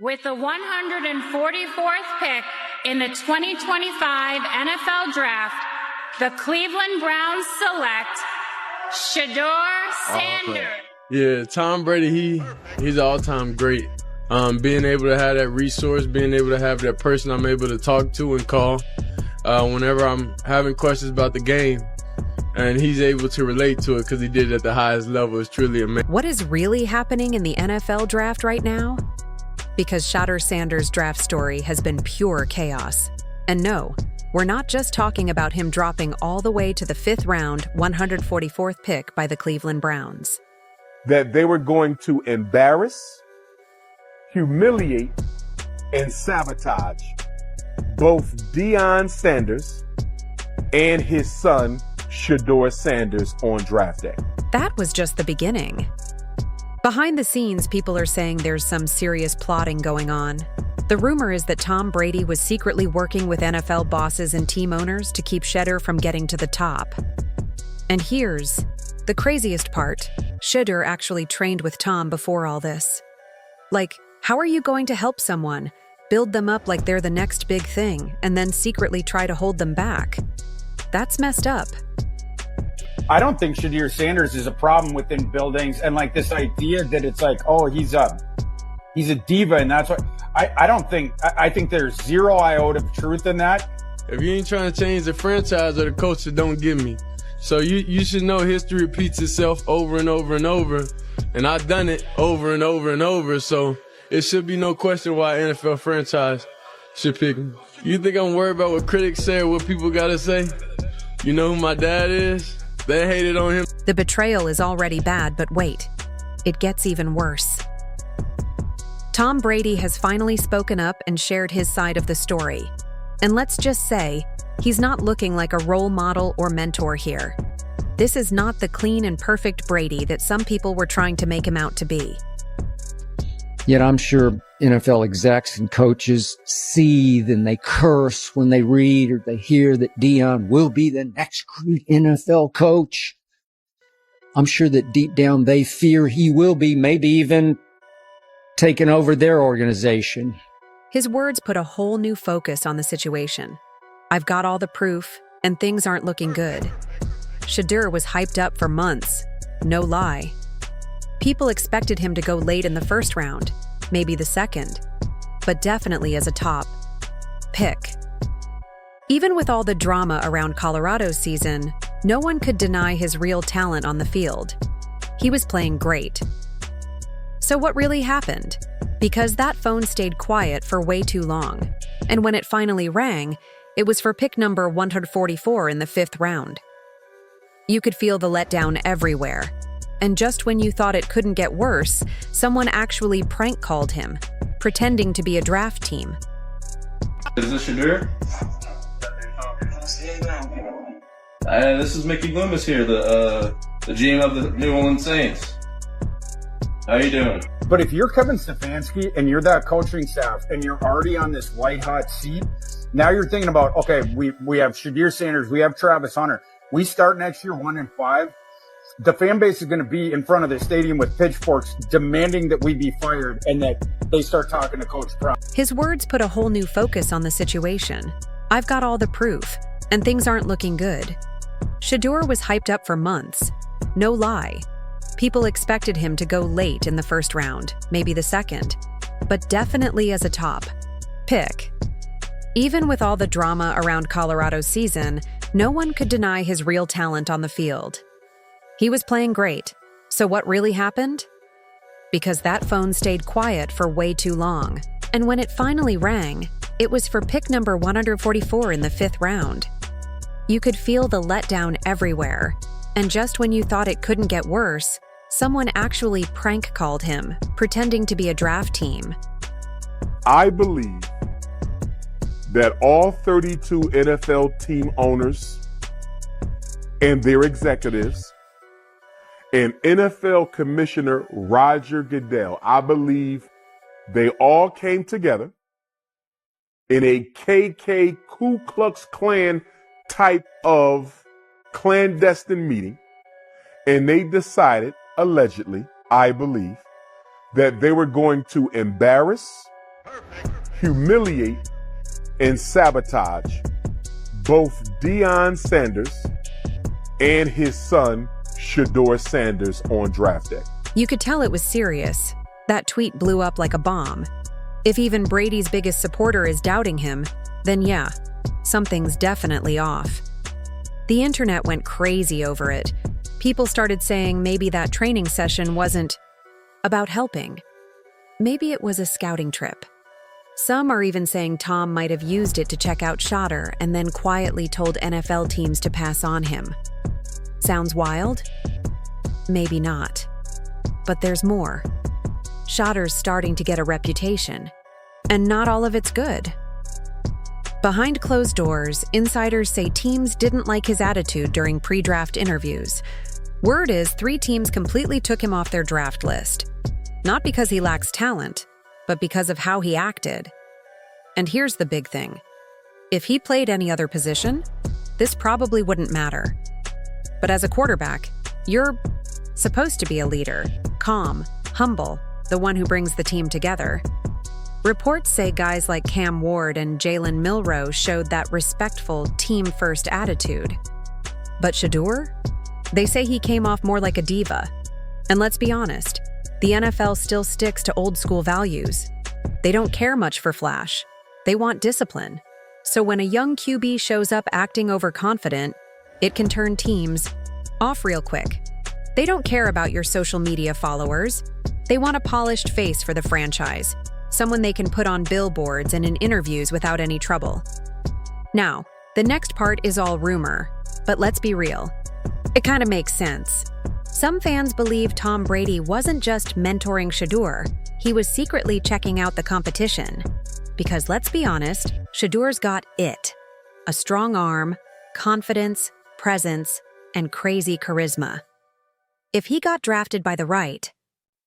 With the 144th pick in the 2025 NFL Draft, the Cleveland Browns select Shedeur Sanders. Yeah, Tom Brady, he's an all-time great. Being able to have that resource, being able to have that person I'm able to talk to and call whenever I'm having questions about the game, and he's able to relate to it because he did it at the highest level. It's truly amazing. What is really happening in the NFL draft right now? Because Shedeur Sanders' draft story has been pure chaos. And no, we're not just talking about him dropping all the way to the 5th round, 144th pick by the Cleveland Browns. That they were going to embarrass, humiliate, and sabotage both Deion Sanders and his son, Shedeur Sanders, on draft day. That was just the beginning. Behind the scenes, people are saying there's some serious plotting going on. The rumor is that Tom Brady was secretly working with NFL bosses and team owners to keep Shedeur from getting to the top. And here's the craziest part. Shedeur actually trained with Tom before all this. Like, how are you going to help someone, build them up like they're the next big thing, and then secretly try to hold them back? That's messed up. I don't think Shedeur Sanders is a problem within buildings, and like this idea that it's like, oh, he's a diva, and that's what I think there's zero iota of truth in that. If you ain't trying to change the franchise or the culture, don't give me. So you should know history repeats itself over and over and over, and I've done it over and over and over, so it should be no question why an NFL franchise should pick me. You think I'm worried about what critics say or what people gotta say? You know who my dad is? They hated on him. The betrayal is already bad, but wait, it gets even worse. Tom Brady has finally spoken up and shared his side of the story. And let's just say, he's not looking like a role model or mentor here. This is not the clean and perfect Brady that some people were trying to make him out to be. Yet I'm sure NFL execs and coaches seethe and they curse when they read or they hear that Deion will be the next great NFL coach. I'm sure that deep down they fear he will be, maybe even taking over their organization. His words put a whole new focus on the situation. I've got all the proof, and things aren't looking good. Shedeur was hyped up for months. No lie. People expected him to go late in the 1st round, maybe the 2nd, but definitely as a top pick. Even with all the drama around Colorado's season, no one could deny his real talent on the field. He was playing great. So what really happened? Because that phone stayed quiet for way too long, and when it finally rang, it was for pick number 144 in the 5th round. You could feel the letdown everywhere. And just when you thought it couldn't get worse, someone actually prank called him, pretending to be a draft team. Is this Shedeur? This is Mickey Loomis here, the GM of the New Orleans Saints. How you doing? But if you're Kevin Stefanski and you're that coaching staff and you're already on this white hot seat, now you're thinking about, okay, we have Shedeur Sanders, we have Travis Hunter. We start next year 1-5. The fan base is going to be in front of the stadium with pitchforks demanding that we be fired and that they start talking to Coach Brown. His words put a whole new focus on the situation. I've got all the proof, and things aren't looking good. Shedeur was hyped up for months. No lie. People expected him to go late in the 1st round, maybe the 2nd, but definitely as a top pick. Even with all the drama around Colorado's season, no one could deny his real talent on the field. He was playing great. So what really happened? Because that phone stayed quiet for way too long. And when it finally rang, it was for pick number 144 in the 5th round. You could feel the letdown everywhere. And just when you thought it couldn't get worse, someone actually prank called him, pretending to be a draft team. I believe that all 32 NFL team owners and their executives and NFL Commissioner Roger Goodell, I believe they all came together in a KK Ku Klux Klan type of clandestine meeting, and they decided, allegedly, I believe, that they were going to embarrass, humiliate, and sabotage both Deion Sanders and his son, Shedeur Sanders, on draft day. You could tell it was serious. That tweet blew up like a bomb. If even Brady's biggest supporter is doubting him, then yeah, something's definitely off. The internet went crazy over it. People started saying maybe that training session wasn't about helping. Maybe it was a scouting trip. Some are even saying Tom might have used it to check out Shedeur and then quietly told NFL teams to pass on him. Sounds wild? Maybe not. But there's more. Shedeur's starting to get a reputation, and not all of it's good. Behind closed doors, insiders say teams didn't like his attitude during pre-draft interviews. Word is 3 teams completely took him off their draft list. Not because he lacks talent, but because of how he acted. And here's the big thing. If he played any other position, this probably wouldn't matter. But as a quarterback, you're supposed to be a leader, calm, humble, the one who brings the team together. Reports say guys like Cam Ward and Jalen Milroe showed that respectful, team-first attitude. But Shedeur? They say he came off more like a diva. And let's be honest, the NFL still sticks to old-school values. They don't care much for flash. They want discipline. So when a young QB shows up acting overconfident, it can turn teams off real quick. They don't care about your social media followers. They want a polished face for the franchise, someone they can put on billboards and in interviews without any trouble. Now, the next part is all rumor, but let's be real. It kind of makes sense. Some fans believe Tom Brady wasn't just mentoring Shedeur, he was secretly checking out the competition. Because let's be honest, Shedeur's got it. A strong arm, confidence, presence, and crazy charisma. If he got drafted by the right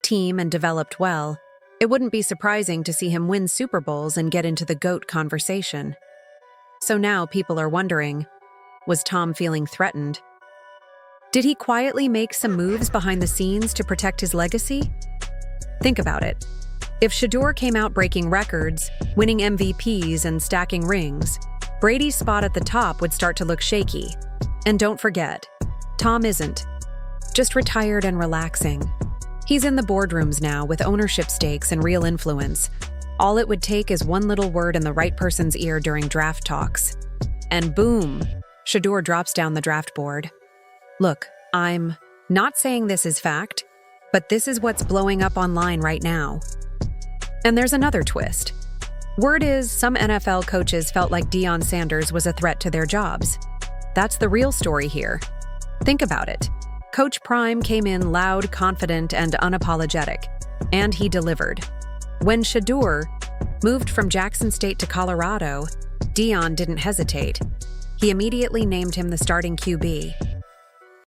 team and developed well, it wouldn't be surprising to see him win Super Bowls and get into the GOAT conversation. So now people are wondering, was Tom feeling threatened? Did he quietly make some moves behind the scenes to protect his legacy? Think about it. If Shedeur came out breaking records, winning MVPs, and stacking rings, Brady's spot at the top would start to look shaky. And don't forget, Tom isn't just retired and relaxing. He's in the boardrooms now with ownership stakes and real influence. All it would take is one little word in the right person's ear during draft talks. And boom, Shedeur drops down the draft board. Look, I'm not saying this is fact, but this is what's blowing up online right now. And there's another twist. Word is some NFL coaches felt like Deion Sanders was a threat to their jobs. That's the real story here. Think about it. Coach Prime came in loud, confident, and unapologetic, and he delivered. When Shedeur moved from Jackson State to Colorado, Deion didn't hesitate. He immediately named him the starting QB.